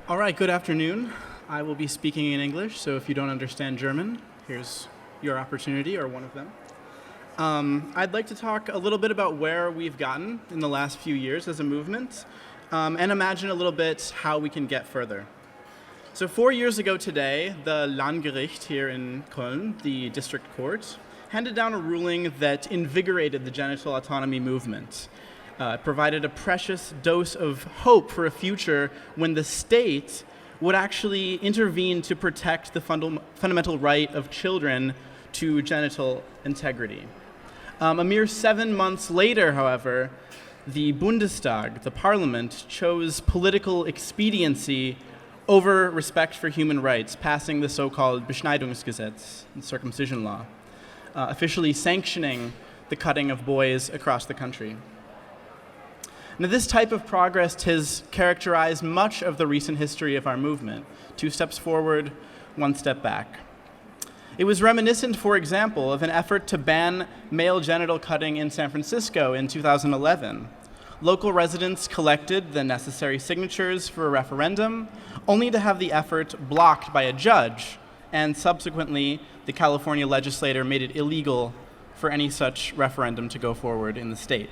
All right, good afternoon. I will be speaking in English, so if you don't understand German, here's your opportunity, or one of them. I'd like to talk a little bit about where we've gotten in the last few years as a movement, and imagine a little bit how we can get further. So 4 years ago today, the Landgericht here in Köln, the district court, handed down a ruling that invigorated the genital autonomy movement. It provided a precious dose of hope for a future when the state would actually intervene to protect the fundamental right of children to genital integrity. A mere 7 months later, however, the Bundestag, the parliament, chose political expediency over respect for human rights, passing the so-called Beschneidungsgesetz, the circumcision law, officially sanctioning the cutting of boys across the country. Now, this type of progress has characterized much of the recent history of our movement. 2 steps forward, 1 step back. It was reminiscent, for example, of an effort to ban male genital cutting in San Francisco in 2011. Local residents collected the necessary signatures for a referendum, only to have the effort blocked by a judge, and subsequently the California legislature made it illegal for any such referendum to go forward in the state.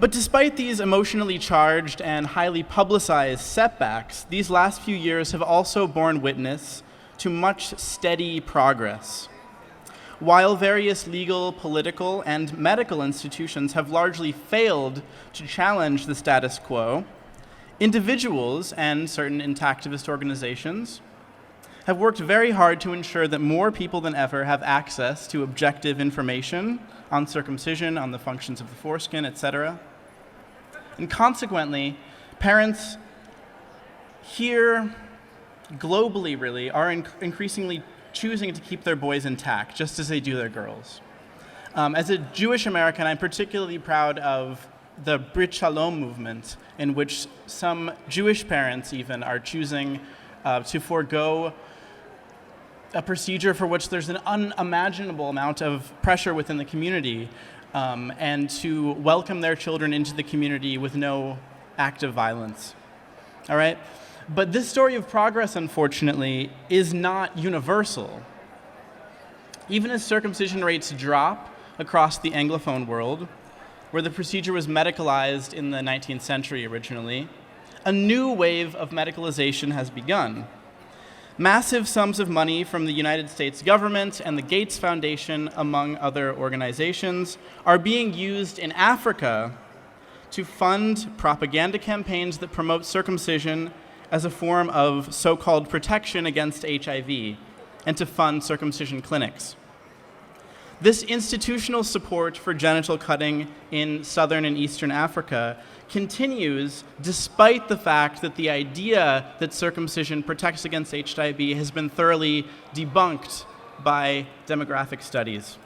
But despite these emotionally charged and highly publicized setbacks, these last few years have also borne witness to much steady progress. While various legal, political, and medical institutions have largely failed to challenge the status quo, individuals and certain intactivist organizations have worked very hard to ensure that more people than ever have access to objective information on circumcision, on the functions of the foreskin, etc. And consequently, parents here, globally really, are increasingly choosing to keep their boys intact, just as they do their girls. As a Jewish American, I'm particularly proud of the Brit Shalom movement, in which some Jewish parents even are choosing to forego a procedure for which there's an unimaginable amount of pressure within the community, and to welcome their children into the community with no act of violence. All right? But this story of progress, unfortunately, is not universal. Even as circumcision rates drop across the Anglophone world, where the procedure was medicalized in the 19th century originally, a new wave of medicalization has begun. Massive sums of money from the United States government and the Gates Foundation, among other organizations, are being used in Africa to fund propaganda campaigns that promote circumcision as a form of so-called protection against HIV, and to fund circumcision clinics. This institutional support for genital cutting in southern and eastern Africa continues despite the fact that the idea that circumcision protects against HIV has been thoroughly debunked by demographic studies.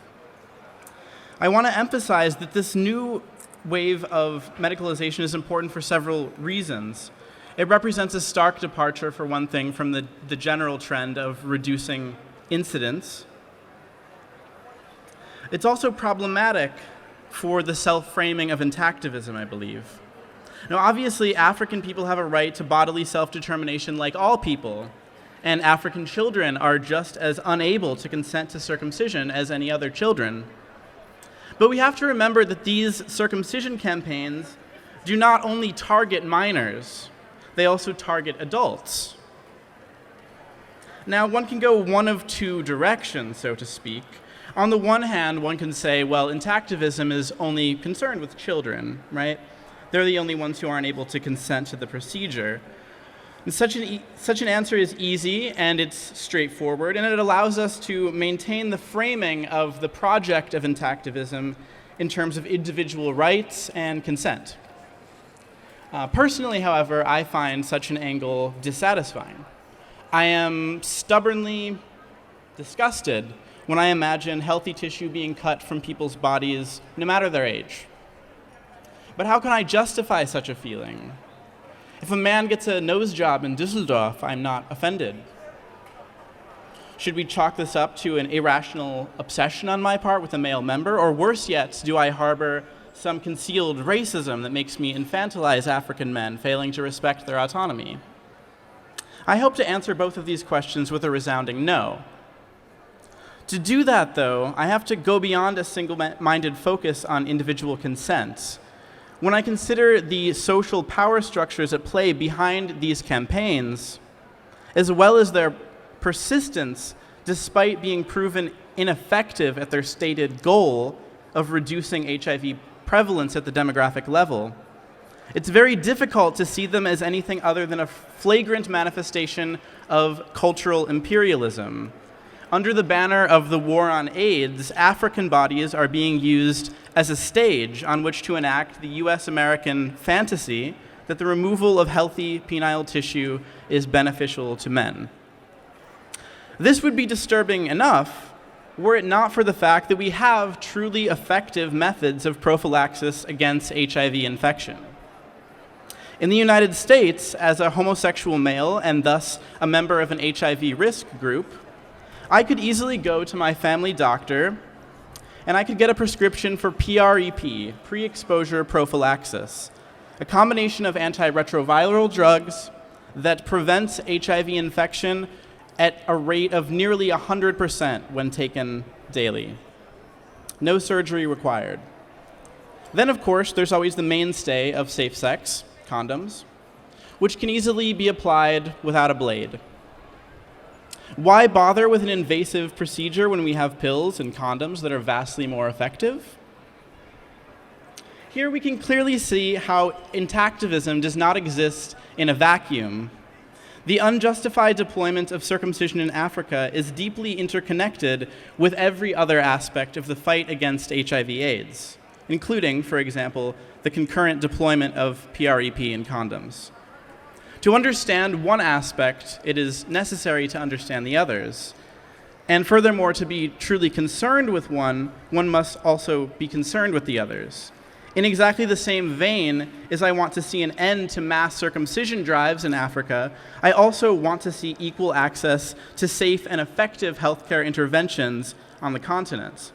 I want to emphasize that this new wave of medicalization is important for several reasons. It represents a stark departure, for one thing, from the general trend of reducing incidence. It's also problematic for the self-framing of intactivism, I believe. Now, obviously, African people have a right to bodily self-determination like all people, and African children are just as unable to consent to circumcision as any other children. But we have to remember that these circumcision campaigns do not only target minors, they also target adults. Now, one can go one of 2 directions, so to speak. On the one hand, one can say, well, intactivism is only concerned with children, right? They're the only ones who aren't able to consent to the procedure. And such an answer is easy, and it's straightforward, and it allows us to maintain the framing of the project of intactivism in terms of individual rights and consent. Personally, however, I find such an angle dissatisfying. I am stubbornly disgusted when I imagine healthy tissue being cut from people's bodies, no matter their age. But how can I justify such a feeling? If a man gets a nose job in Düsseldorf, I'm not offended. Should we chalk this up to an irrational obsession on my part with a male member? Or worse yet, do I harbor some concealed racism that makes me infantilize African men, failing to respect their autonomy? I hope to answer both of these questions with a resounding no. To do that, though, I have to go beyond a single-minded focus on individual consent. When I consider the social power structures at play behind these campaigns, as well as their persistence despite being proven ineffective at their stated goal of reducing HIV prevalence at the demographic level, it's very difficult to see them as anything other than a flagrant manifestation of cultural imperialism. Under the banner of the war on AIDS, African bodies are being used as a stage on which to enact the US-American fantasy that the removal of healthy penile tissue is beneficial to men. This would be disturbing enough were it not for the fact that we have truly effective methods of prophylaxis against HIV infection. In the United States, as a homosexual male and thus a member of an HIV risk group, I could easily go to my family doctor and I could get a prescription for PrEP, pre-exposure prophylaxis, a combination of antiretroviral drugs that prevents HIV infection at a rate of nearly 100% when taken daily. No surgery required. Then, of course, there's always the mainstay of safe sex, condoms, which can easily be applied without a blade. Why bother with an invasive procedure when we have pills and condoms that are vastly more effective? Here we can clearly see how intactivism does not exist in a vacuum. The unjustified deployment of circumcision in Africa is deeply interconnected with every other aspect of the fight against HIV/AIDS, including, for example, the concurrent deployment of PrEP and condoms. To understand one aspect, it is necessary to understand the others. And furthermore, to be truly concerned with one must also be concerned with the others. In exactly the same vein as I want to see an end to mass circumcision drives in Africa, I also want to see equal access to safe and effective healthcare interventions on the continent.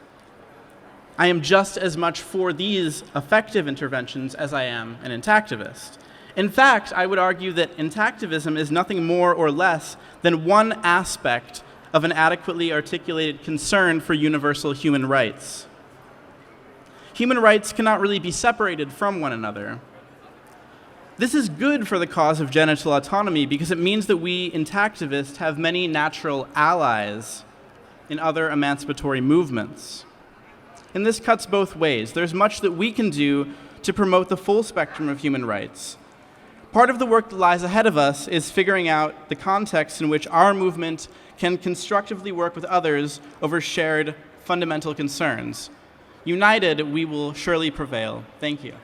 I am just as much for these effective interventions as I am an intactivist. In fact, I would argue that intactivism is nothing more or less than one aspect of an adequately articulated concern for universal human rights. Human rights cannot really be separated from one another. This is good for the cause of genital autonomy because it means that we intactivists have many natural allies in other emancipatory movements. And this cuts both ways. There's much that we can do to promote the full spectrum of human rights. Part of the work that lies ahead of us is figuring out the context in which our movement can constructively work with others over shared fundamental concerns. United, we will surely prevail. Thank you.